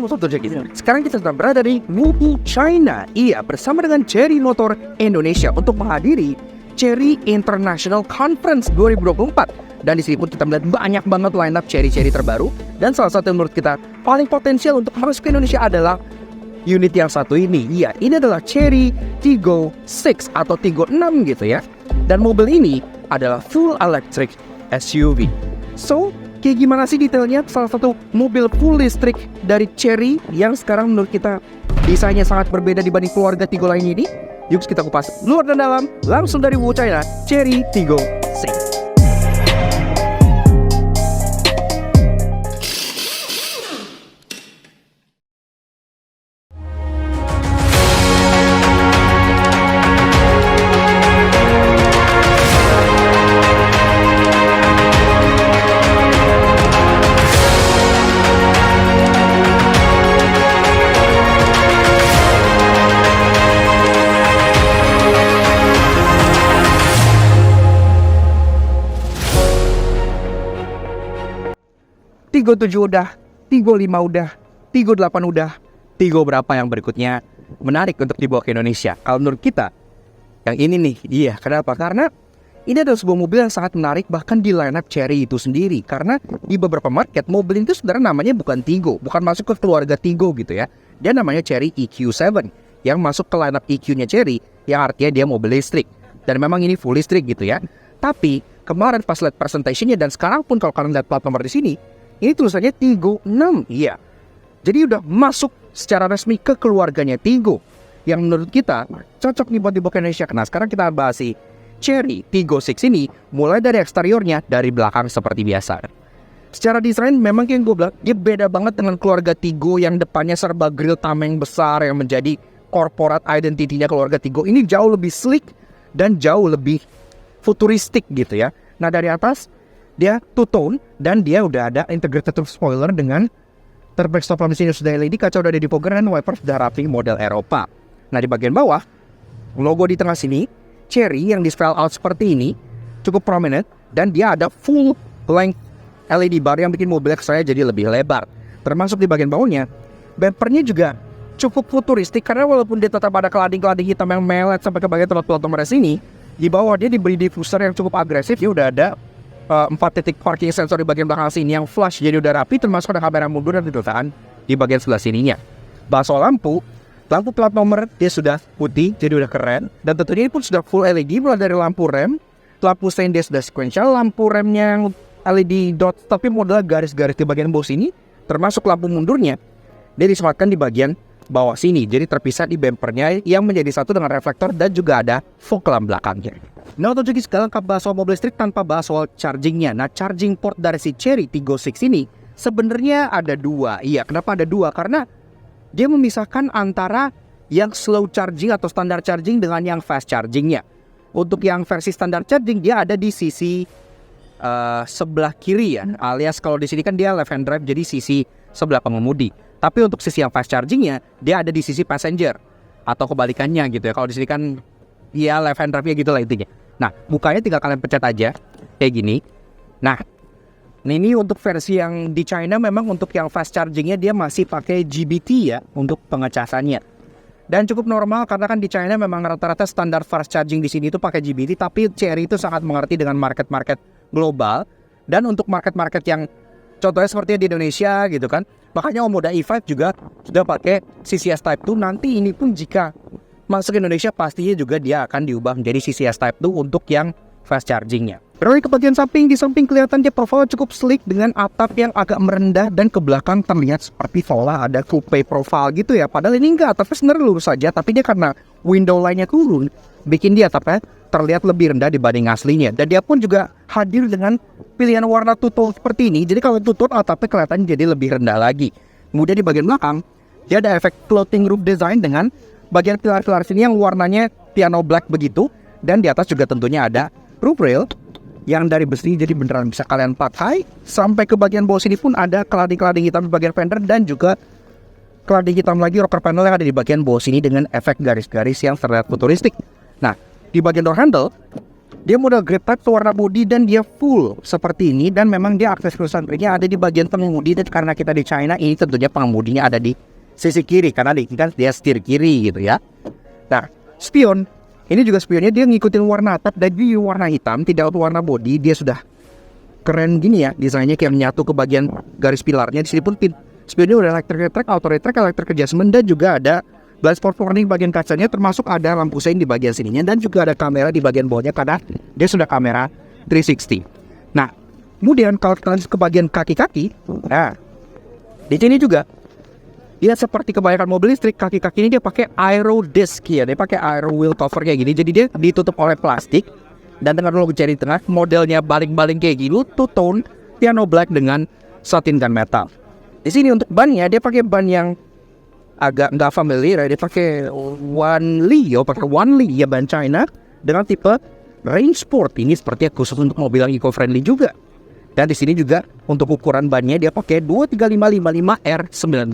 Soto Jeki. Sekarang kita sedang berada di Wuhu, China. Iya, bersama dengan Chery Motor Indonesia untuk menghadiri Chery International Conference 2024. Dan di sini pun kita melihat banyak banget line up Chery terbaru. Dan salah satu yang menurut kita paling potensial untuk masuk ke Indonesia adalah unit yang satu ini. Iya, ini adalah Chery Tiggo 6 atau Tiggo 6 gitu ya. Dan mobil ini adalah full electric SUV. So, kayak gimana sih detailnya salah satu mobil full listrik dari Chery yang sekarang menurut kita desainnya sangat berbeda dibanding keluarga Tiggo lain ini? Yuk kita kupas luar dan dalam langsung dari Wuhu, China, Chery Tiggo 6. Tiggo 7 udah, Tiggo 5 udah, Tiggo 8 udah, Tiggo berapa yang berikutnya menarik untuk dibawa ke Indonesia? Kalau menurut kita, yang ini nih, iya, kenapa? Karena ini adalah sebuah mobil yang sangat menarik bahkan di line up Chery itu sendiri. Karena di beberapa market, mobil itu sebenarnya namanya bukan Tiggo, bukan masuk ke keluarga Tiggo gitu ya. Dia namanya Chery EQ7, yang masuk ke line up EQ-nya Chery, yang artinya dia mobil listrik. Dan memang ini full listrik gitu ya. Tapi, kemarin pas lihat presentation-nya dan sekarang pun kalau kalian lihat plat nomor di sini, ini tulisannya Tiggo 6, iya. Jadi udah masuk secara resmi ke keluarganya Tiggo, yang menurut kita cocok nih buat dibawa ke Indonesia. Nah sekarang kita bahas si Chery Tiggo 6 ini, mulai dari eksteriornya, dari belakang seperti biasa. Secara desain memang yang gue bilang, dia beda banget dengan keluarga Tiggo yang depannya serba grill tameng besar yang menjadi corporate identity-nya keluarga Tiggo. Ini jauh lebih sleek dan jauh lebih futuristik gitu ya. Nah dari atas dia two-tone dan dia udah ada integrated roof spoiler dengan turbo stop lamp mesin sudah LED, kaca udah ada di fogger dan wiper sudah rapi model Eropa. Nah di bagian bawah, logo di tengah sini, Chery yang di spell out seperti ini, cukup prominent dan dia ada full length LED bar yang bikin mobilnya kesannya jadi lebih lebar. Termasuk di bagian bawahnya, bumpernya juga cukup futuristik karena walaupun dia tetap ada kelading-kelading hitam yang melet sampai ke bagian plat nomor sini, di bawah dia diberi diffuser yang cukup agresif, dia udah ada 4 titik parking sensor di bagian belakang sini yang flash jadi udah rapi, termasuk ada kamera mundur dan kedutaan di bagian sebelah sininya. Bahas soal lampu plat nomor dia sudah putih jadi udah keren, dan tentunya ini pun sudah full LED mulai dari lampu rem, lampu sein dia sudah sequential, lampu remnya yang LED dot tapi model garis-garis di bagian bawah sini, termasuk lampu mundurnya dia disematkan di bagian bawah sini, jadi terpisah di bumpernya yang menjadi satu dengan reflektor dan juga ada fog lamp belakangnya. Nah untuk jadi sekarang bahas soal mobil listrik tanpa bahas soal chargingnya. Nah charging port dari si Chery Tiggo 6 ini sebenarnya ada dua. Iya, kenapa ada dua? Karena dia memisahkan antara yang slow charging atau standar charging dengan yang fast chargingnya. Untuk yang versi standar charging dia ada di sisi sebelah kiri ya, alias kalau di sini kan dia left hand drive jadi sisi sebelah pengemudi. Tapi untuk sisi yang fast chargingnya dia ada di sisi passenger atau kebalikannya gitu ya. Kalau di sini kan ya left hand drive-nya gitu lah intinya. Nah, bukanya tinggal kalian pencet aja kayak gini. Nah, ini untuk versi yang di China memang untuk yang fast chargingnya dia masih pakai GBT ya untuk pengecasannya. Dan cukup normal karena kan di China memang rata-rata standar fast charging di sini itu pakai GBT, tapi Chery itu sangat mengerti dengan market-market global dan untuk market-market yang contohnya seperti di Indonesia gitu kan. Makanya Omoda E5 juga sudah pakai CCS Type 2. Nanti ini pun jika masuk ke Indonesia pastinya juga dia akan diubah menjadi CCS Type 2 untuk yang fast chargingnya. Beralih ke bagian samping, di samping kelihatan dia profil cukup sleek dengan atap yang agak merendah dan ke belakang terlihat seperti seolah ada coupe profile gitu ya. Padahal ini enggak, atapnya sebenarnya lurus saja, tapi dia karena window line-nya turun, bikin dia atapnya terlihat lebih rendah dibanding aslinya. Dan dia pun juga hadir dengan pilihan warna two-tone seperti ini, jadi kalau two-tone atapnya kelihatan jadi lebih rendah lagi. Kemudian di bagian belakang, dia ada efek floating roof design dengan bagian pilar-pilar sini yang warnanya piano black begitu. Dan di atas juga tentunya ada roof rail yang dari besi jadi beneran bisa kalian pakai. Sampai ke bagian bawah sini pun ada kelading-kelading hitam di bagian fender dan juga kelading hitam lagi rocker panel yang ada di bagian bawah sini dengan efek garis-garis yang terlihat futuristik. Nah, di bagian door handle Dia model grip type warna body dan dia full seperti ini, dan memang dia akses kerusakannya ada di bagian pengemudi, dan karena kita di China ini tentunya pengemudinya ada di sisi kiri karena kan dia setir kiri gitu ya. Nah, spion ini juga spionnya dia ngikutin warna atap dan dia warna hitam, tidak warna body. Dia sudah keren gini ya, desainnya kayak menyatu ke bagian garis pilarnya. Di sini pun spionnya udah electric track, auto retract, electric adjustment, dan juga ada blind spot warning bagian kacanya, termasuk ada lampu sein di bagian sininya, dan juga ada kamera di bagian bawahnya karena dia sudah kamera 360. Nah, kemudian kalau kita lanjut ke bagian kaki-kaki, nah di sini juga dia seperti kebanyakan mobil listrik, kaki-kaki ini dia pakai aero disc ya, dia pakai aero wheel cover kayak gini, jadi dia ditutup oleh plastik dan dengan logo Cherry di tengah. Modelnya baling-baling kayak gini, two tone piano black dengan satin dan metal. Di sini untuk bannya dia pakai ban yang agak nggak familiar, dia pakai One Li ya, ban China dengan tipe Range Sport. Ini sepertinya khusus untuk mobil yang eco-friendly juga. Dan di sini juga untuk ukuran bannya dia pakai 23555R19.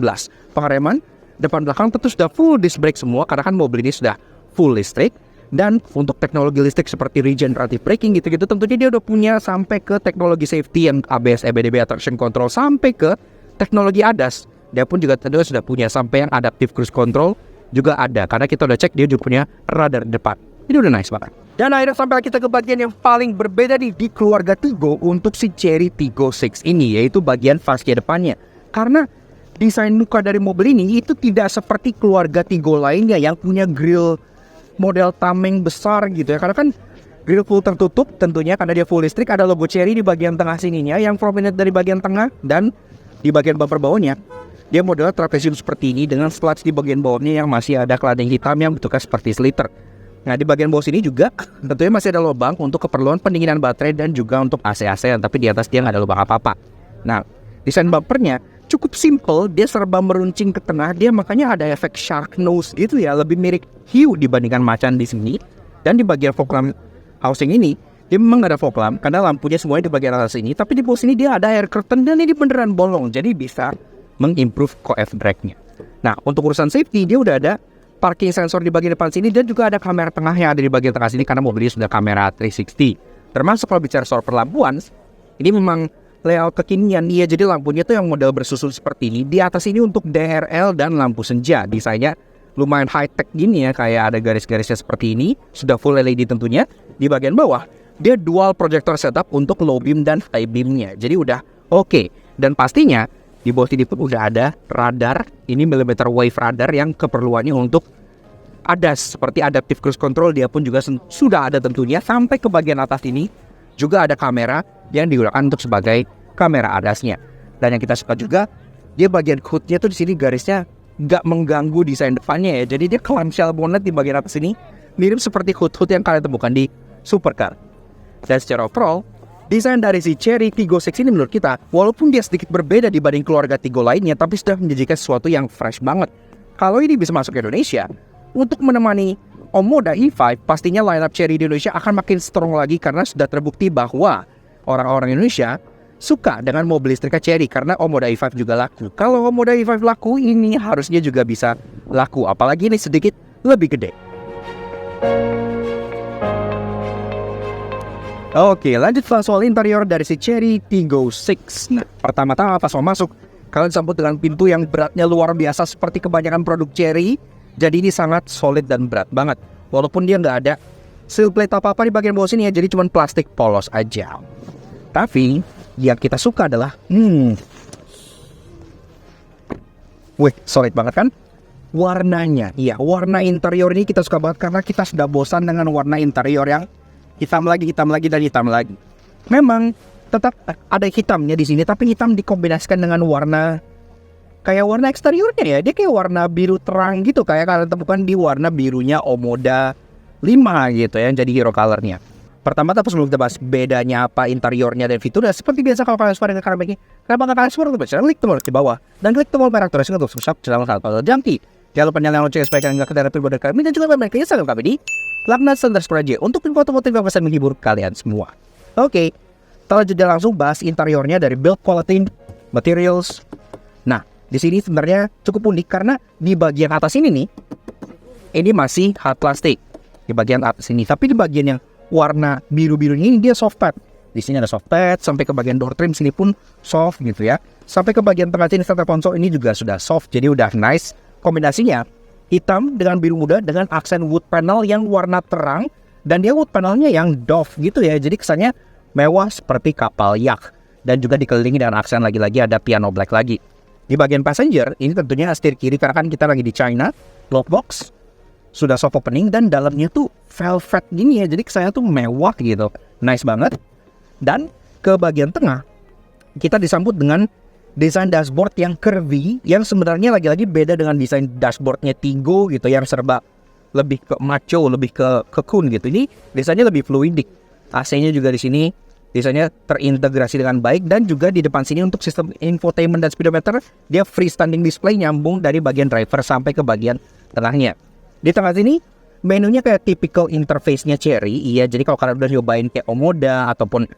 Pengereman depan belakang tentu sudah full disc brake semua karena kan mobil ini sudah full listrik. Dan untuk teknologi listrik seperti regenerative braking gitu-gitu, tentunya dia udah punya sampai ke teknologi safety yang ABS, EBD, traction control, sampai ke teknologi ADAS. Dia pun juga tentunya sudah punya sampai yang adaptive cruise control juga ada, karena kita udah cek dia juga punya radar depan. Ini udah nice banget. Dan akhirnya sampai kita ke bagian yang paling berbeda di keluarga Tiggo untuk si Chery Tiggo 6 ini, yaitu bagian fascia depannya. Karena desain muka dari mobil ini itu tidak seperti keluarga Tiggo lainnya yang punya grill model tameng besar gitu ya. Karena kan grill full tertutup tentunya karena dia full listrik, ada logo Chery di bagian tengah sininya yang prominent dari bagian tengah, dan di bagian bumper bawahnya dia model trapezium seperti ini dengan slats di bagian bawahnya yang masih ada cladding hitam yang bentuknya seperti sliter. Nah, di bagian bawah sini juga tentunya masih ada lubang untuk keperluan pendinginan baterai dan juga untuk AC-AC, tapi di atas dia nggak ada lubang apa-apa. Nah, desain bumpernya cukup simple, dia serba meruncing ke tengah, dia makanya ada efek shark nose gitu ya, lebih mirip hiu dibandingkan macan di sini. Dan di bagian fog lamp housing ini dia memang nggak ada fog lamp karena lampunya semuanya di bagian atas ini, tapi di bawah sini dia ada air curtain dan ini beneran bolong, jadi bisa mengimprove coef brake-nya. Nah, untuk urusan safety dia udah ada parking sensor di bagian depan sini dan juga ada kamera tengah yang ada di bagian tengah sini karena mobilnya sudah kamera 360. Termasuk kalau bicara soal perlampuan, ini memang layout kekinian dia, jadi lampunya tuh yang model bersusun seperti ini. Di atas ini untuk DRL dan lampu senja, desainnya lumayan high tech gini ya, kayak ada garis-garisnya seperti ini, sudah full LED tentunya. Di bagian bawah dia dual projector setup untuk low beam dan high beamnya, jadi udah oke. Dan pastinya di bawah sini pun udah ada radar, ini millimeter wave radar yang keperluannya untuk ADAS seperti adaptive cruise control, dia pun juga sudah ada tentunya. Sampai ke bagian atas ini juga ada kamera yang digunakan untuk sebagai kamera ADAS-nya. Dan yang kita suka juga, dia bagian hood-nya tuh di sini garisnya nggak mengganggu desain depannya ya. Jadi dia clamshell bonnet di bagian atas ini mirip seperti hood-hood yang kalian temukan di supercar. Dan secara overall, desain dari si Chery Tiggo 6 ini menurut kita, walaupun dia sedikit berbeda dibanding keluarga Tiggo lainnya, tapi sudah menjanjikan sesuatu yang fresh banget. Kalau ini bisa masuk ke Indonesia, untuk menemani Omoda E5, pastinya lineup Chery di Indonesia akan makin strong lagi karena sudah terbukti bahwa orang-orang Indonesia suka dengan mobil listrik Chery karena Omoda E5 juga laku. Kalau Omoda E5 laku, ini harusnya juga bisa laku, apalagi ini sedikit lebih gede. Oke, lanjut soal interior dari si Chery Tiggo 6. Nah, pertama-tama pas mau masuk, kalian sambut dengan pintu yang beratnya luar biasa seperti kebanyakan produk Chery. Jadi ini sangat solid dan berat banget. Walaupun dia nggak ada seal plate apa-apa di bagian bawah sini ya, jadi cuma plastik polos aja. Tapi yang kita suka adalah solid banget kan? Warnanya. Iya, warna interior ini kita suka banget karena kita sudah bosan dengan warna interior yang hitam lagi, dan hitam lagi. Memang tetap ada hitamnya di sini, tapi hitam dikombinasikan dengan warna kayak warna eksteriornya ya. Dia kayak warna biru terang gitu, kayak kalian temukan di warna birunya Omoda 5 gitu ya, yang jadi hero colornya. Pertama, tapi sebelum kita bahas bedanya apa interiornya dan fiturnya, seperti biasa kalau kalian suka dengan car making, kenapa kalian suka untuk baca klik tombol di bawah dan klik tombol merah terus untuk subscribe channel Jampi. Jangan lupa nyalakan lonceng supaya kalian nggak ketinggalan video kami, dan juga main ke Instagram kami di Laknat _Project untuk info otomotif yang bisa menghibur kalian semua. Oke, kita lanjut langsung bahas interiornya dari build quality, materials. Nah, di sini sebenarnya cukup unik karena di bagian atas ini nih, ini masih hard plastik di bagian atas ini, tapi di bagian yang warna biru-birunya ini dia soft pad. Di sini ada soft pad, sampai ke bagian door trim sini pun soft gitu ya. Sampai ke bagian tengah sini center console ini juga sudah soft, jadi udah nice. Kombinasinya hitam dengan biru muda dengan aksen wood panel yang warna terang, dan dia wood panelnya yang doff gitu ya. Jadi kesannya mewah seperti kapal yacht, dan juga dikelilingi dengan aksen lagi-lagi ada piano black lagi. Di bagian passenger ini tentunya setir kiri karena kan kita lagi di China. Glove box sudah soft opening dan dalamnya tuh velvet gini ya. Jadi kesannya tuh mewah gitu, nice banget. Dan ke bagian tengah kita disambut dengan desain dashboard yang curvy, yang sebenarnya lagi-lagi beda dengan desain dashboardnya Tigo gitu yang serba lebih ke macho, lebih ke cocoon gitu. Ini desainnya lebih fluidik. AC-nya juga di sini desainnya terintegrasi dengan baik, dan juga di depan sini untuk sistem infotainment dan speedometer dia freestanding display nyambung dari bagian driver sampai ke bagian tengahnya. Di tengah sini menunya kayak typical interface-nya Chery. Iya, jadi kalau kalian udah nyobain kayak Omoda ataupun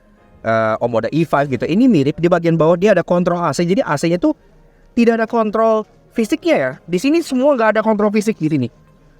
Omoda E5 gitu, ini mirip. Di bagian bawah dia ada kontrol AC. Jadi AC-nya tuh tidak ada kontrol fisiknya ya. Di sini semua nggak ada kontrol fisik di sini.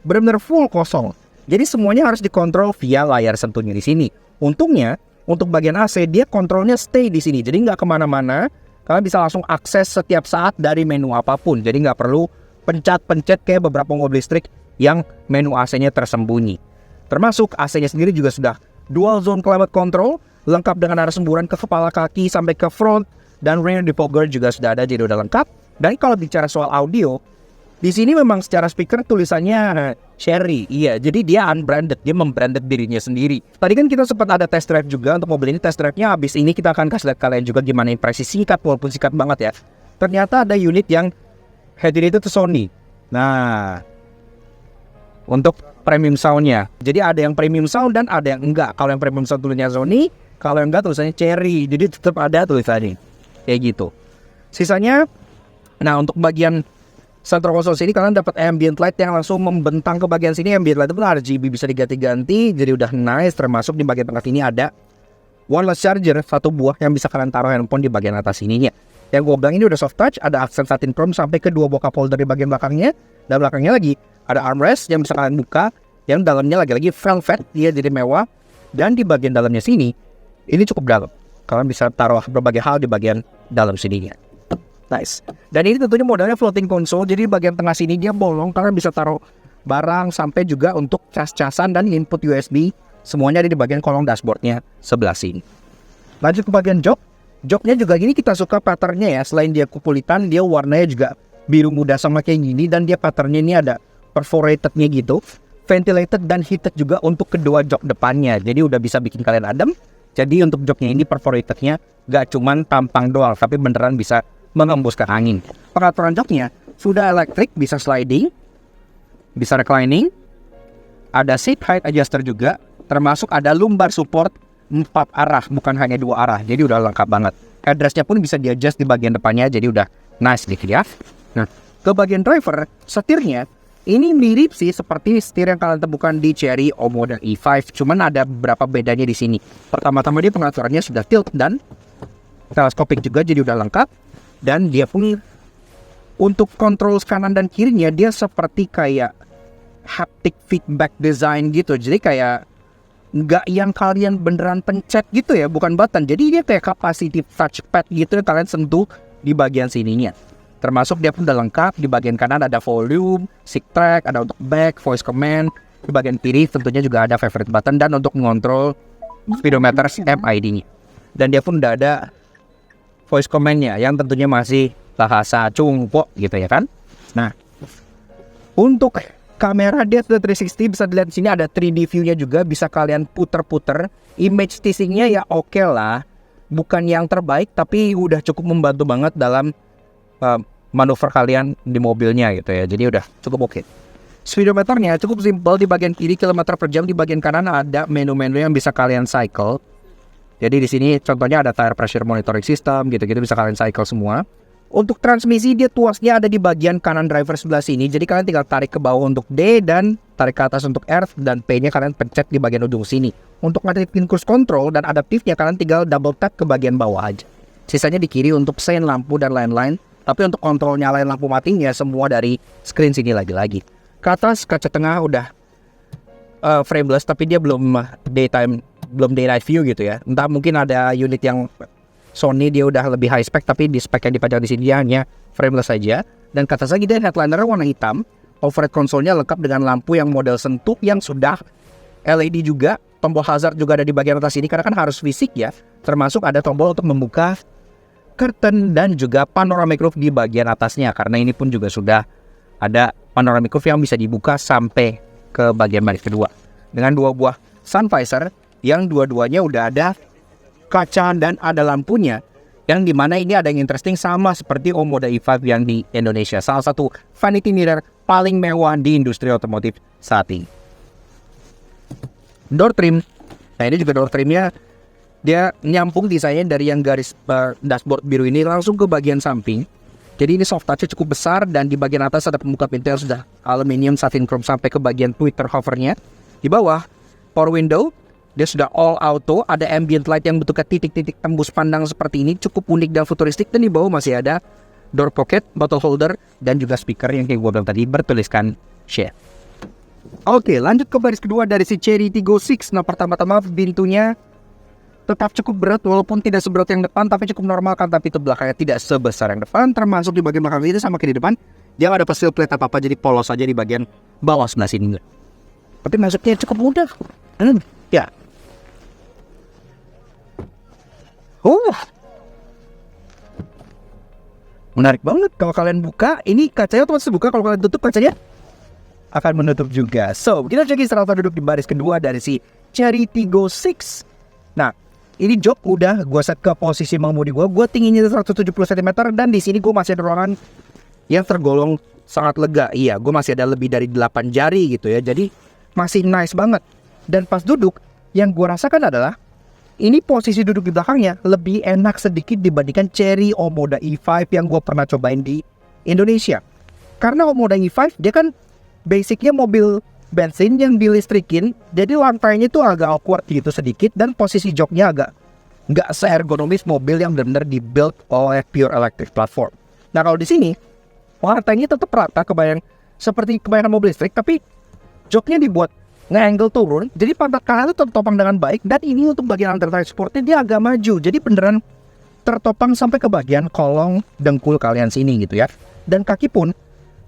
Benar-benar full kosong. Jadi semuanya harus dikontrol via layar sentuhnya di sini. Untungnya untuk bagian AC dia kontrolnya stay di sini. Jadi nggak kemana-mana. Kalian bisa langsung akses setiap saat dari menu apapun. Jadi nggak perlu pencet-pencet kayak beberapa mobil listrik yang menu AC-nya tersembunyi. Termasuk AC-nya sendiri juga sudah dual zone climate control, lengkap dengan arah semburan ke kepala kaki sampai ke front, dan rear defogger juga sudah ada, jadi udah lengkap. Dan kalau bicara soal audio, di sini memang secara speaker tulisannya Chery. Iya, jadi dia unbranded, dia membranded dirinya sendiri. Tadi kan kita sempat ada test drive juga untuk mobil ini. Test drive-nya habis ini kita akan kasih lihat kalian juga gimana impresi singkat, walaupun singkat banget ya. Ternyata ada unit yang head-to-head itu Sony. Nah, untuk premium sound-nya. Jadi ada yang premium sound dan ada yang enggak. Kalau yang premium sound tulisannya Sony, kalau yang enggak tulisannya Chery. Jadi tetap ada tulisannya. Kayak gitu. Sisanya, nah untuk bagian center console sini kalian dapat ambient light yang langsung membentang ke bagian sini. Ambient light itu pun RGB bisa diganti-ganti. Jadi udah nice. Termasuk di bagian tengah sini ada wireless charger, satu buah yang bisa kalian taruh handphone di bagian atas sininya. Yang gue bilang ini udah soft touch. Ada aksen satin chrome sampai ke dua buah cup holder di bagian belakangnya. Dan belakangnya lagi ada armrest yang bisa kalian buka, yang dalamnya lagi-lagi velvet, dia jadi mewah. Dan di bagian dalamnya sini, ini cukup dalam. Kalian bisa taruh berbagai hal di bagian dalam sininya. Nice. Dan ini tentunya modelnya floating console, jadi di bagian tengah sini dia bolong. Kalian bisa taruh barang sampai juga untuk cas-casan dan input USB. Semuanya ada di bagian kolong dashboardnya sebelah sini. Lanjut ke bagian jok. Joknya juga gini, kita suka patternnya ya. Selain dia kupulitan, dia warnanya juga biru muda sama kayak gini, dan dia patternnya ini ada perforatednya gitu, ventilated dan heated juga untuk kedua jok depannya. Jadi udah bisa bikin kalian adem. Jadi untuk joknya ini perforatednya gak cuman tampang doang, tapi beneran bisa mengembuskan angin. Pengaturan joknya sudah elektrik, bisa sliding, bisa reclining, ada seat height adjuster juga, termasuk ada lumbar support 4 arah, bukan hanya 2 arah. Jadi udah lengkap banget. Headrestnya pun bisa di adjust di bagian depannya, jadi udah nice gitu ya. Nah, ke bagian driver, setirnya ini mirip sih seperti setir yang kalian temukan di Chery Omoda E5, cuman ada beberapa bedanya di sini. Pertama-tama dia pengaturannya sudah tilt dan teleskopik juga, jadi udah lengkap. Dan dia pun untuk kontrol kanan dan kirinya dia seperti kayak haptic feedback design gitu. Jadi kayak nggak yang kalian beneran pencet gitu ya, bukan button. Jadi dia kayak capacitive touchpad gitu yang kalian sentuh di bagian sininya. Termasuk dia pun udah lengkap. Di bagian kanan ada volume, stick track, ada untuk back, voice command. Di bagian kiri tentunya juga ada favorite button dan untuk mengontrol speedometer MID-nya. Dan dia pun udah ada voice command-nya yang tentunya masih bahasa Cungpo gitu ya kan. Nah, untuk kamera dia sudah 360, bisa dilihat di sini ada 3D view-nya juga, bisa kalian puter-puter. Image stitching-nya ya oke lah. Bukan yang terbaik tapi udah cukup membantu banget dalam manuver kalian di mobilnya gitu ya. Jadi udah cukup oke. Speedometernya cukup simpel, di bagian kiri kilometer per jam, di bagian kanan ada menu-menu yang bisa kalian cycle. Jadi di sini contohnya ada tire pressure monitoring system gitu-gitu, bisa kalian cycle semua. Untuk transmisi dia tuasnya ada di bagian kanan driver sebelah sini. Jadi kalian tinggal tarik ke bawah untuk D dan tarik ke atas untuk R, dan P-nya kalian pencet di bagian ujung sini. Untuk ngaktifin cruise control dan adaptifnya kalian tinggal double tap ke bagian bawah aja. Sisanya di kiri untuk sein lampu dan lain-lain. Tapi untuk kontrol nyalain lampu matinya semua dari screen sini lagi-lagi. Ke atas kaca tengah udah frameless, tapi dia belum daylight view gitu ya. Entah mungkin ada unit yang Sony dia udah lebih high spec, tapi di spek yang dipajang di sini dia hanya frameless saja. Dan kata lagi dia headliner warna hitam. Overhead konsolnya lengkap dengan lampu yang model sentuh yang sudah LED juga. Tombol hazard juga ada di bagian atas ini karena kan harus fisik ya. Termasuk ada tombol untuk membuka curtain dan juga panoramic roof di bagian atasnya. Karena ini pun juga sudah ada panoramic roof yang bisa dibuka sampai ke bagian baris kedua. Dengan 2 buah sun visor yang dua-duanya udah ada kaca dan ada lampunya. Yang dimana ini ada yang interesting sama seperti Omoda E5 yang di Indonesia. Salah satu vanity mirror paling mewah di industri otomotif saat ini. Door trim. Nah ini juga door trimnya dia nyampung desainnya dari yang garis dashboard biru ini langsung ke bagian samping. Jadi ini soft touch cukup besar dan di bagian atas ada pembuka pintu yang sudah aluminium satin chrome sampai ke bagian tweeter hovernya. Di bawah power window dia sudah all auto, ada ambient light yang bentuknya titik-titik tembus pandang seperti ini, cukup unik dan futuristik. Dan di bawah masih ada door pocket, bottle holder, dan juga speaker yang kayak gue bilang tadi bertuliskan share. Oke, lanjut ke baris kedua dari si Chery Tiggo 6. Nah pertama-tama pintunya tetap cukup berat, walaupun tidak seberat yang depan, tapi cukup normal kan, tapi itu belakangnya tidak sebesar yang depan. Termasuk di bagian belakang itu sama kayak di depan, dia nggak ada seal plate apa-apa, jadi polos aja di bagian bawah sebelah sini. Tapi masuknya cukup mudah. Ya. Menarik banget kalau kalian buka. Ini kacanya otomatis buka, kalau kalian tutup kacanya akan menutup juga. So, kita cek Strata duduk di baris kedua dari si Chery Tiggo 6. Nah, ini jok udah gue set ke posisi mengemudi gue. Gue tingginya 170 cm dan di sini gue masih ada ruangan yang tergolong sangat lega. Iya, gue masih ada lebih dari 8 jari gitu ya. Jadi masih nice banget. Dan pas duduk, yang gue rasakan adalah ini posisi duduk di belakangnya lebih enak sedikit dibandingkan Chery Omoda E5 yang gue pernah cobain di Indonesia. Karena Omoda E5 dia kan basicnya mobil bensin yang dilistrikin, jadi lantainya itu agak awkward gitu sedikit dan posisi joknya agak nggak seergonomis mobil yang benar-benar dibuild oleh pure electric platform. Nah kalau di sini lantainya tetap rata seperti kebanyakan mobil listrik, tapi joknya dibuat nge-angle turun, jadi pantat kanan itu tertopang dengan baik. Dan ini untuk bagian lantai supportnya dia agak maju, jadi beneran tertopang sampai ke bagian kolong dengkul kalian sini gitu ya. Dan kaki pun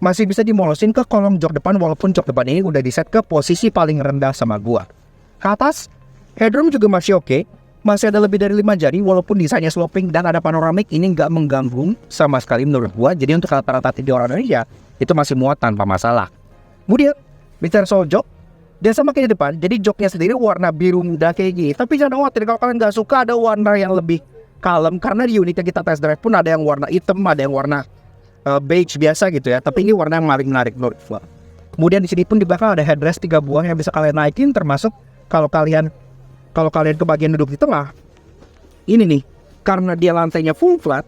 masih bisa dimolosin ke kolong jok depan, walaupun jok depan ini udah diset ke posisi paling rendah sama gua. Ke atas, headroom juga masih oke, masih ada lebih dari 5 jari, walaupun desainnya sloping dan ada panoramik, ini nggak mengganggu sama sekali menurut gua. Jadi untuk rata-rata di orang Indonesia itu masih muat tanpa masalah. Kemudian bicara soal jok, dia sama kayak di depan, jadi joknya sendiri warna biru muda kayak gini. Tapi jangan khawatir kalau kalian nggak suka ada warna yang lebih kalem, karena di unit yang kita test drive pun ada yang warna hitam, ada yang warna beige biasa gitu ya. Tapi ini warna yang paling menarik menurut gua. Kemudian di sini pun di belakang ada headrest 3 buah yang bisa kalian naikin, termasuk kalau kalian ke bagian duduk di tengah. Ini nih, karena dia lantainya full flat,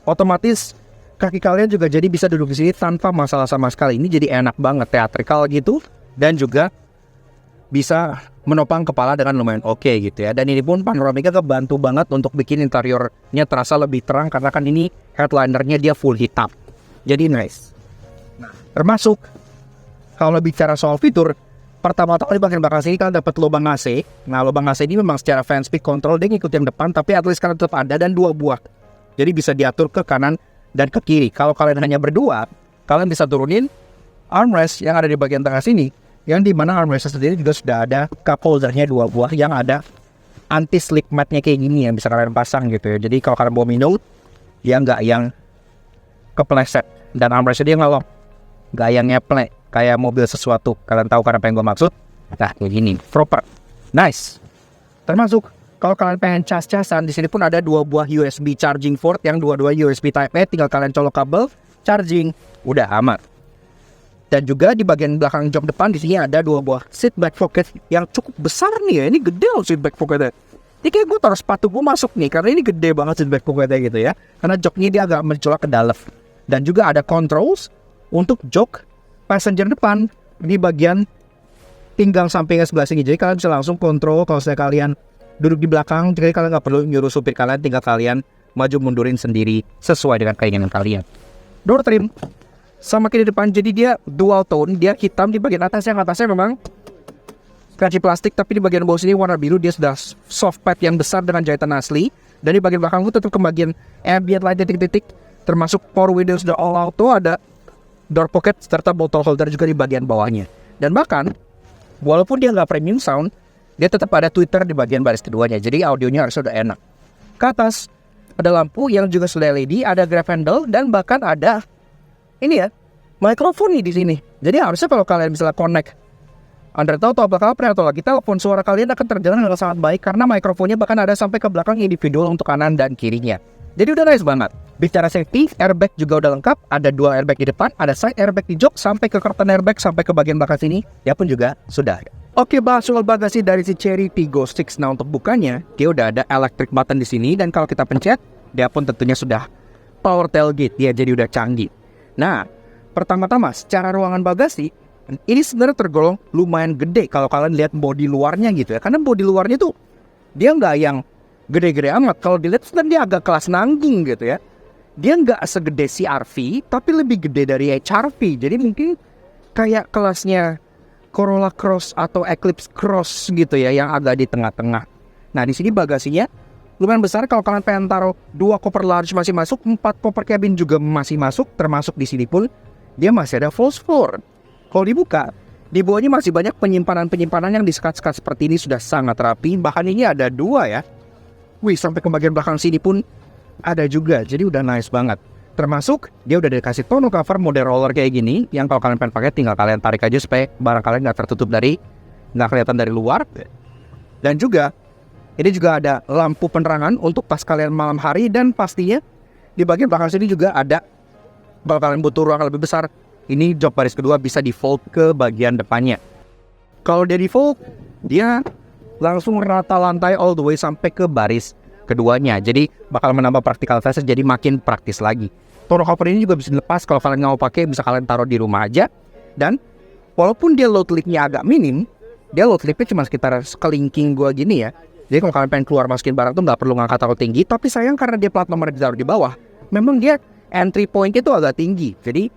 otomatis kaki kalian juga jadi bisa duduk di sini tanpa masalah sama sekali. Ini jadi enak banget, teatrikal gitu, dan juga bisa menopang kepala dengan lumayan oke gitu ya. Dan ini pun panoramiknya kebantu banget untuk bikin interiornya terasa lebih terang, karena kan ini headlinernya dia full hitam. Jadi nice. Nah, termasuk kalau bicara soal fitur, pertama-tama di bagian belakang sini kalian dapat lubang AC. Nah, lubang AC ini memang secara fan speed control dia ngikut yang depan, tapi at least kalian tetap ada dan 2 buah. Jadi bisa diatur ke kanan dan ke kiri. Kalau kalian hanya berdua, kalian bisa turunin armrest yang ada di bagian tengah sini, yang dimana armrest sendiri juga sudah ada cup holdernya 2 buah yang ada anti slip matnya kayak gini yang bisa kalian pasang gitu ya. Jadi kalau kalian bawa minum, ya nggak yang kepleset, dan armrestnya dia nggak yang ngeplek kayak mobil sesuatu. Kalian tahu kan apa yang gue maksud? Nah kayak gini, proper, nice. Termasuk kalau kalian pengen cas-casan, di sini pun ada 2 buah USB charging port yang dua-dua USB Type A, tinggal kalian colok kabel charging, udah aman. Dan juga di bagian belakang jok depan di sini ada 2 buah seat back pocket yang cukup besar nih ya. Ini gede loh seat back pocketnya. Ini kayak gue taruh sepatu gue masuk nih, karena ini gede banget seat back pocketnya gitu ya. Karena joknya dia agak mencolok ke dalam. Dan juga ada controls untuk jok passenger depan di bagian pinggang sampingnya sebelah sini. Jadi kalian bisa langsung kontrol kalau misalnya kalian duduk di belakang. Jadi kalian nggak perlu nyuruh supir kalian, tinggal kalian maju mundurin sendiri sesuai dengan keinginan kalian. Door trim sama kayak di depan, jadi dia dual tone, dia hitam di bagian atas, yang atasnya memang scratchy plastik, tapi di bagian bawah sini warna biru. Dia sudah soft pad yang besar dengan jahitan asli. Dan di bagian belakang itu tetap kebagian ambient light titik-titik, termasuk power window sudah all auto, ada door pocket serta bottle holder juga di bagian bawahnya. Dan bahkan walaupun dia nggak premium sound, dia tetap ada tweeter di bagian baris keduanya, jadi audionya harus sudah enak. Ke atas ada lampu yang juga sudah LED, ada grab handle, dan bahkan ada ini ya, mikrofon nih di sini. Jadi harusnya kalau kalian misalnya connect Anda tahu atau bakal atau lagi telepon, suara kalian akan terdengar dengan sangat baik karena mikrofonnya bahkan ada sampai ke belakang individual untuk kanan dan kirinya. Jadi udah nice banget. Bicara safety, airbag juga udah lengkap. Ada dual airbag di depan, ada side airbag di jok, sampai ke curtain airbag, sampai ke bagian belakang sini. Ya pun juga sudah ada. Oke, bahas soal bagasi dari si Chery Tiggo 6. Nah, untuk bukanya, dia udah ada electric button di sini. Dan kalau kita pencet, dia pun tentunya sudah power tailgate. Ya, jadi udah canggih. Nah, pertama-tama secara ruangan bagasi, ini sebenarnya tergolong lumayan gede kalau kalian lihat bodi luarnya gitu ya. Karena bodi luarnya tuh dia nggak yang gede-gede amat. Kalau dilihat sebenarnya dia agak kelas nanggung gitu ya. Dia nggak segede CR-V, tapi lebih gede dari HR-V. Jadi mungkin kayak kelasnya Corolla Cross atau Eclipse Cross gitu ya, yang agak di tengah-tengah. Nah, di sini bagasinya lumayan besar. Kalau kalian pengen taruh 2 koper large masih masuk, 4 koper cabin juga masih masuk. Termasuk di sini pun dia masih ada false floor. Kalau dibuka, di bawahnya masih banyak penyimpanan-penyimpanan yang disekat-sekat seperti ini, sudah sangat rapi. Bahkan ini ada 2 ya. Wih, sampai ke bagian belakang sini pun ada juga. Jadi udah nice banget. Termasuk dia udah dikasih tonneau cover model roller kayak gini, yang kalau kalian pengen pakai tinggal kalian tarik aja supaya barang kalian nggak tertutup nggak kelihatan dari luar. Dan juga ini juga ada lampu penerangan untuk pas kalian malam hari. Dan pastinya di bagian belakang sini juga ada, kalau kalian butuh ruang lebih besar, ini jok baris kedua bisa di fold ke bagian depannya. Kalau dia di fold, dia langsung rata lantai all the way sampai ke baris keduanya. Jadi bakal menambah praktikalitasnya, jadi makin praktis lagi. Tonneau cover ini juga bisa dilepas kalau kalian nggak mau pakai, bisa kalian taruh di rumah aja. Dan walaupun dia load liftnya agak minim, dia load liftnya cuma sekitar sekelingking gua gini ya. Jadi kalau kalian pengen keluar masukin barang tuh nggak perlu ngangkat terlalu tinggi. Tapi sayang karena dia plat nomor ditaruh di bawah, memang dia entry point itu agak tinggi. Jadi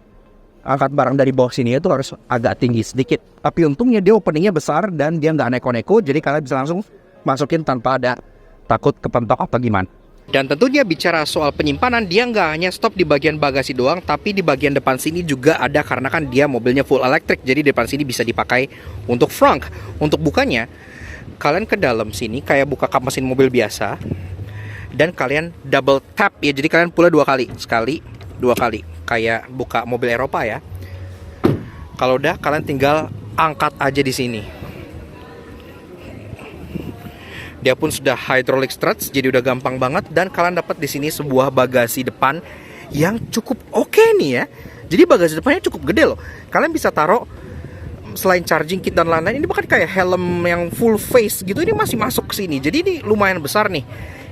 angkat barang dari bawah sini itu harus agak tinggi sedikit. Tapi untungnya dia openingnya besar dan dia nggak neko-neko, jadi kalian bisa langsung masukin tanpa ada takut kepentok atau gimana. Dan tentunya bicara soal penyimpanan, dia nggak hanya stop di bagian bagasi doang, tapi di bagian depan sini juga ada, karena kan dia mobilnya full electric. Jadi depan sini bisa dipakai untuk frunk. Untuk bukanya, kalian ke dalam sini kayak buka kap mesin mobil biasa, dan kalian double tap ya. Jadi kalian pula 2 kali, sekali, 2 kali, kayak buka mobil Eropa ya. Kalau udah, kalian tinggal angkat aja di sini. Dia pun sudah hydraulic struts, jadi udah gampang banget. Dan kalian dapat di sini sebuah bagasi depan yang cukup oke nih ya. Jadi bagasi depannya cukup gede loh. Kalian bisa taruh selain charging kit dan lain-lain, ini bahkan kayak helm yang full face gitu, ini masih masuk ke sini. Jadi ini lumayan besar nih.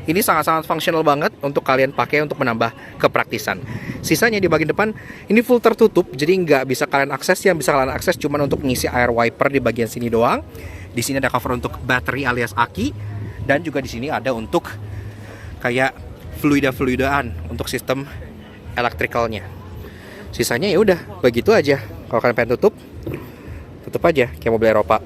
Ini sangat-sangat fungsional banget untuk kalian pakai untuk menambah kepraktisan. Sisanya di bagian depan ini full tertutup, jadi nggak bisa kalian akses. Yang bisa kalian akses cuma untuk ngisi air wiper di bagian sini doang. Di sini ada cover untuk battery alias aki. Dan juga di sini ada untuk kayak fluida-fluidaan untuk sistem elektrikalnya. Sisanya ya udah begitu aja. Kalau kalian pengen tutup aja kayak mobil Eropa.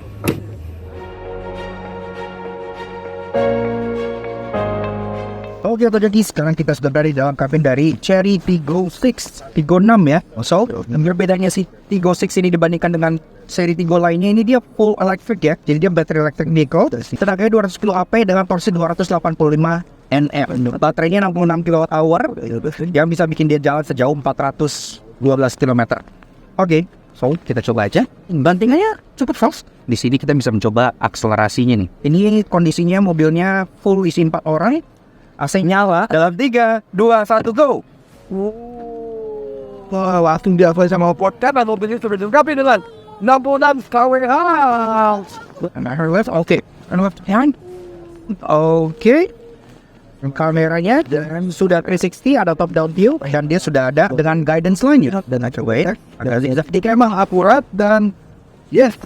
Oke, jadi sekarang kita sudah berada di dalam kabin dari Chery Tiggo 6, Tiggo 6 ya. So, bedanya si Tiggo 6 ini dibandingkan dengan seri Tiggo lainnya, ini dia full electric ya. Jadi dia battery electric vehicle. Tenaganya 200 kWh dengan torsi 285 Nm. Baterainya 66 kWh yang bisa bikin dia jalan sejauh 412 km. Oke, so kita coba aja. Bantingannya cukup fast. Di sini kita bisa mencoba akselerasinya nih. Ini kondisinya mobilnya full isi 4 orang. AC nyala dalam 3, 2, 1, go. Wah, langsung diawali sama podcast dan mobilnya sudah dilengkapi dengan 66 kWh. Oke. Left hand. Oke. Kameranya dan sudah 360, ada top down view, dan dia sudah ada dengan guidance lainnya. Dan coba ya. Jadi emang akurat dan yes.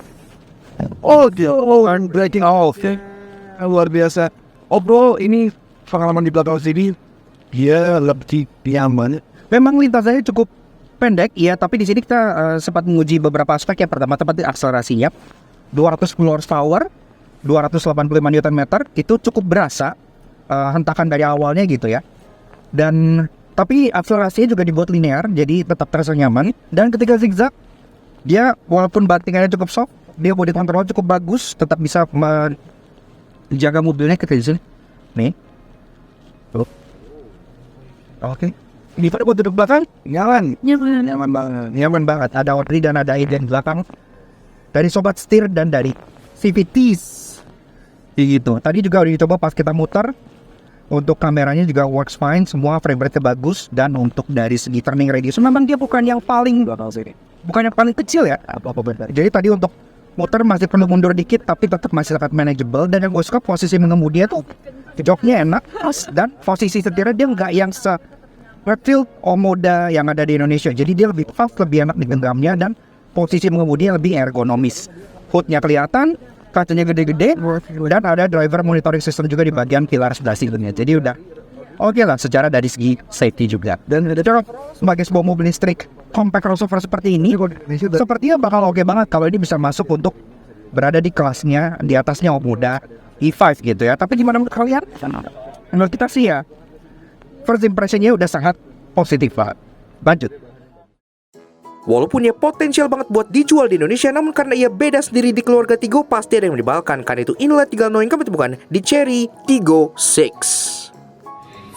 And breaking off. Luar biasa. Bro, ini pengalaman di belakang sini dia lebih nyaman. Memang lintasannya cukup pendek, iya, tapi di sini kita sempat menguji beberapa aspek. Yang pertama, tempat akselerasinya. 210 horsepower, 285 Nm, itu cukup berasa hentakan dari awalnya gitu ya. Dan tapi akselerasinya juga dibuat linear, jadi tetap terasa nyaman. Dan ketika zigzag, dia walaupun bantingannya cukup soft, dia body control cukup bagus, tetap bisa menjaga mobilnya ke sini. Nih. Tuh. Oke. Di pada buat duduk belakang, nyaman banget. Ada Audrey dan ada Aiden belakang. Dari sobat setir dan dari CVTs. Gitu. Tadi juga udah dicoba pas kita muter. Untuk kameranya juga works fine, semua frame rate-nya bagus. Dan untuk dari segi turning radius, memang dia bukan yang paling kecil ya. Jadi tadi untuk muter masih perlu mundur dikit, tapi tetap masih sangat manageable. Dan yang gue suka posisi mengemudinya tuh joknya enak, dan posisi setirnya dia nggak yang Redfield Omoda yang ada di Indonesia. Jadi dia lebih fast, lebih enak digenggamnya, dan posisi mengemudinya lebih ergonomis. Hoodnya kelihatan, kacanya gede-gede, dan ada driver monitoring system juga di bagian pilar sebelah sininya. Jadi udah oke lah secara dari segi safety juga. Dan sebagai sebuah mobil listrik compact crossover seperti ini, sepertinya bakal oke banget kalau ini bisa masuk untuk berada di kelasnya, di atasnya Omoda E5 gitu ya. Tapi gimana menurut kalian? Menurut kita sih ya, first impressionnya udah sangat positif banget. Lanjut. Walaupun ia potensial banget buat dijual di Indonesia, namun karena ia beda sendiri di keluarga Tigo, pasti ada yang menyebalkan. Karena itu inilah 3 hal yang kami temukan di Chery Tiggo 6.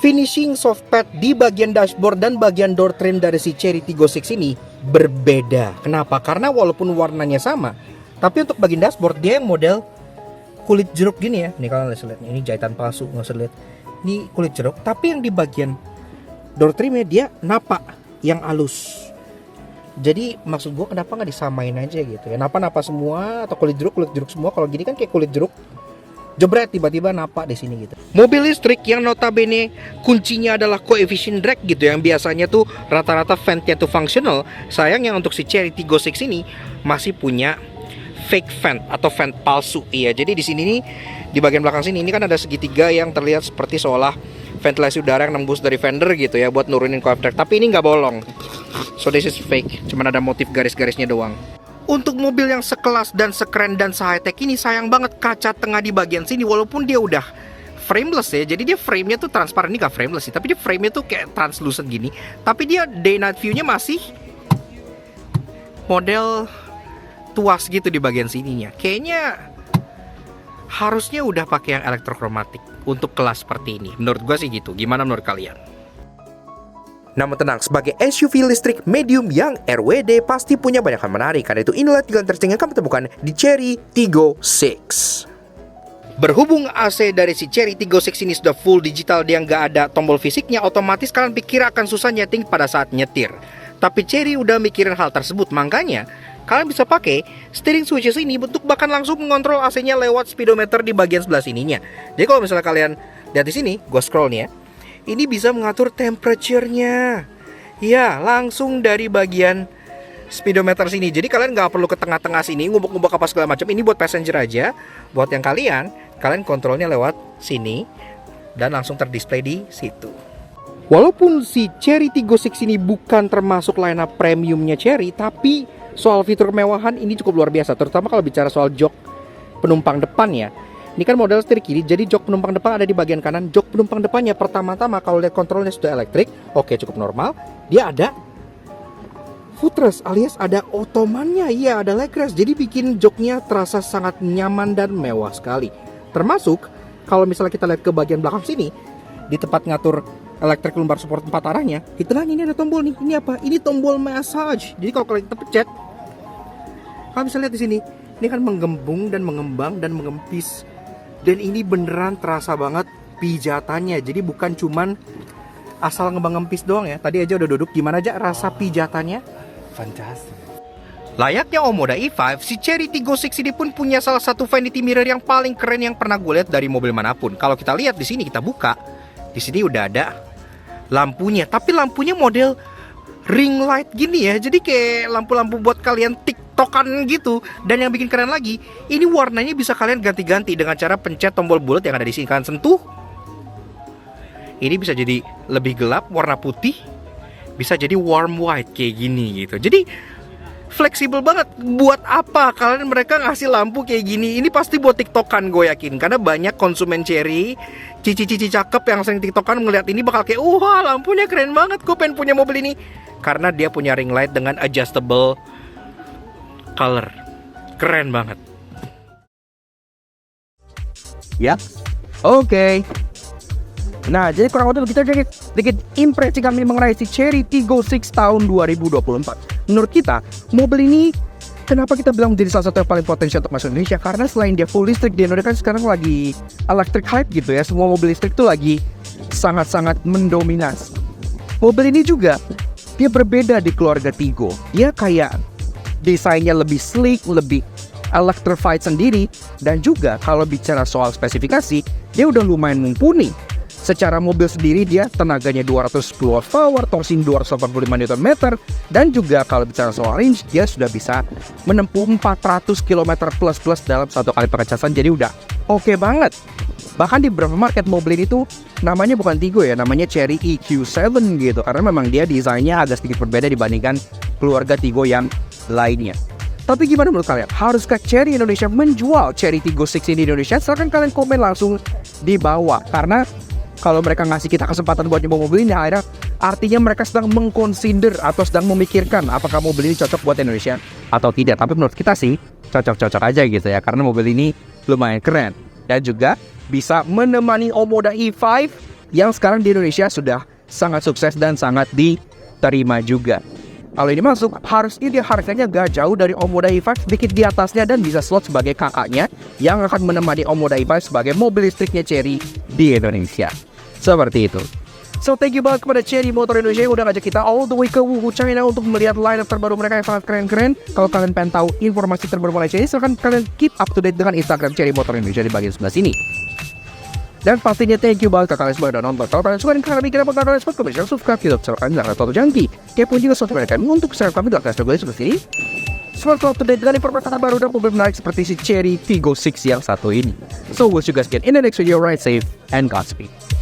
Finishing soft pad di bagian dashboard dan bagian door trim dari si Chery Tiggo 6 ini berbeda. Kenapa? Karena walaupun warnanya sama, tapi untuk bagian dashboard dia yang model kulit jeruk gini ya. Nih kalian bisa lihat, ini jahitan palsu, nggak usah lihat. Ini kulit jeruk, tapi yang di bagian door trimnya dia napak yang halus. Jadi maksud gue kenapa nggak disamain aja gitu ya, napa semua atau kulit jeruk semua. Kalau gini kan kayak kulit jeruk jebret tiba-tiba napak di sini gitu. Mobil listrik yang notabene kuncinya adalah coefficient drag gitu, yang biasanya tuh rata-rata ventnya tuh functional. Sayangnya untuk si Chery Tiggo 6 ini masih punya fake vent atau vent palsu. Iya, jadi di sini nih di bagian belakang sini ini kan ada segitiga yang terlihat seperti seolah ventilasi udara yang nembus dari fender gitu ya buat nurunin coefficient drag. Tapi ini nggak bolong. So this is fake, cuman ada motif garis-garisnya doang. Untuk mobil yang sekelas dan sekeren dan se-high-tech ini, sayang banget kaca tengah di bagian sini. Walaupun dia udah frameless ya, jadi dia frame-nya tuh transparan. Ini gak frameless sih, tapi dia frame-nya tuh kayak translucent gini. Tapi dia day night view-nya masih model tuas gitu di bagian sininya. Kayaknya harusnya udah pakai yang elektrokromatik untuk kelas seperti ini. Menurut gua sih gitu. Gimana menurut kalian? Namun tenang, sebagai SUV listrik medium yang RWD pasti punya banyak hal menarik. Karena itu inilah 3 hal interesting yang kami temukan di Chery Tiggo 6. Berhubung AC dari si Chery Tiggo 6 ini sudah full digital, dia nggak ada tombol fisiknya, otomatis kalian pikir akan susah nyeting pada saat nyetir. Tapi Chery udah mikirin hal tersebut, makanya kalian bisa pakai steering switches ini untuk bahkan langsung mengontrol AC-nya lewat speedometer di bagian sebelah sininya. Jadi kalau misalnya kalian lihat di sini, gue scroll nih ya. Ini bisa mengatur temperature-nya. Ya, langsung dari bagian speedometer sini. Jadi kalian nggak perlu ke tengah-tengah sini ngubek-ngubek apa segala macam. Ini buat passenger aja. Buat yang kalian kontrolnya lewat sini dan langsung terdisplay di situ. Walaupun si Chery Tiggo 6 ini bukan termasuk lineup premiumnya Chery, tapi soal fitur kemewahan ini cukup luar biasa. Terutama kalau bicara soal jok penumpang depan ya. Ini kan model setir kiri, jadi jok penumpang depan ada di bagian kanan. Jok penumpang depannya pertama-tama kalau lihat kontrolnya sudah elektrik, oke cukup normal. Dia ada footrest alias ada ottomannya, iya ada leg rest. Jadi bikin joknya terasa sangat nyaman dan mewah sekali. Termasuk kalau misalnya kita lihat ke bagian belakang sini, di tempat ngatur electric lumbar support 4 arahnya, di tengah ini ada tombol nih. Ini apa? Ini tombol massage. Jadi kalau kalian pencet, kalian bisa lihat di sini. Ini kan menggembung dan mengembang dan mengempis. Dan ini beneran terasa banget pijatannya. Jadi bukan cuman asal ngembang-ngempis doang ya. Tadi aja udah duduk, gimana aja rasa pijatannya? Fantastis. Layaknya Omoda E5, si Chery Tiggo 6 ini pun punya salah satu vanity mirror yang paling keren yang pernah gue lihat dari mobil manapun. Kalau kita lihat di sini, kita buka, di sini udah ada lampunya. Tapi lampunya model ring light gini ya. Jadi kayak lampu-lampu buat kalian tiktokan gitu. Dan yang bikin keren lagi, ini warnanya bisa kalian ganti-ganti dengan cara pencet tombol bulat yang ada di sini. Kalian sentuh, ini bisa jadi lebih gelap warna putih, bisa jadi warm white kayak gini gitu. Jadi fleksibel banget. Buat apa kalian mereka ngasih lampu kayak gini? Ini pasti buat tiktokan gue yakin. Karena banyak konsumen Cherry, cici-cici cakep yang sering tiktokan ngeliat ini bakal kayak, wah lampunya keren banget, gue pengen punya mobil ini. Karena dia punya ring light dengan adjustable color. Keren banget. Ya, oke. Nah, jadi kurang lebih kita sedikit impresi kami mengenai si Chery Tiggo 6 tahun 2024. Menurut kita, mobil ini kenapa kita bilang menjadi salah satu yang paling potensial untuk masuk Indonesia? Karena selain dia full listrik, di Indonesia kan sekarang lagi electric hype gitu ya. Semua mobil listrik tuh lagi sangat-sangat mendominasi. Mobil ini juga, dia berbeda di keluarga Tiggo. Dia kayak desainnya lebih sleek, lebih electrified sendiri. Dan juga kalau bicara soal spesifikasi, dia udah lumayan mumpuni. Secara mobil sendiri dia tenaganya 210 horsepower, torsi 285 Nm, dan juga kalau bicara soal range dia sudah bisa menempuh 400 km plus dalam satu kali pengecasan, jadi udah oke banget. Bahkan di beberapa market mobil ini tuh namanya bukan Tiggo ya, namanya Chery EQ7 gitu, karena memang dia desainnya agak sedikit berbeda dibandingkan keluarga Tiggo yang lainnya. Tapi gimana menurut kalian? Haruskah Chery Indonesia menjual Chery Tiggo 6 ini di Indonesia? Silahkan kalian komen langsung di bawah, karena kalau mereka ngasih kita kesempatan buat nyoba mobil ini, akhirnya artinya mereka sedang mengconsider atau sedang memikirkan apakah mobil ini cocok buat Indonesia atau tidak. Tapi menurut kita sih cocok-cocok aja gitu ya, karena mobil ini lumayan keren dan juga bisa menemani Omoda E5 yang sekarang di Indonesia sudah sangat sukses dan sangat diterima juga. Kalau ini masuk, harusnya dia harganya gak jauh dari Omoda E5, sedikit di atasnya, dan bisa slot sebagai kakaknya yang akan menemani Omoda E5 sebagai mobil listriknya Chery di Indonesia. Seperti itu. So thank you banget kepada Chery Motor Indonesia yang udah ngajak kita all the way ke Wuhu, China untuk melihat lineup terbaru mereka yang sangat keren-keren. Kalau kalian pengen tahu informasi terbaru mengenai Chery, silahkan kalian keep up to date dengan Instagram Chery Motor Indonesia di bagian sebelah sini. Dan pastinya thank you banget ke kalian semua yang udah nonton. Kalau kalian suka dan kalian bikin apa kalian support, komen, share, subscribe, kita sertakan jangan lupa jangki. Kepoin juga sosial media kami untuk share kami di atas video sebelah sini. Selamat up to date dengan informasi terbaru dan mobil menarik seperti si Chery Tiggo 6 yang satu ini. So we'll see you guys again in the next video. Ride safe and Godspeed.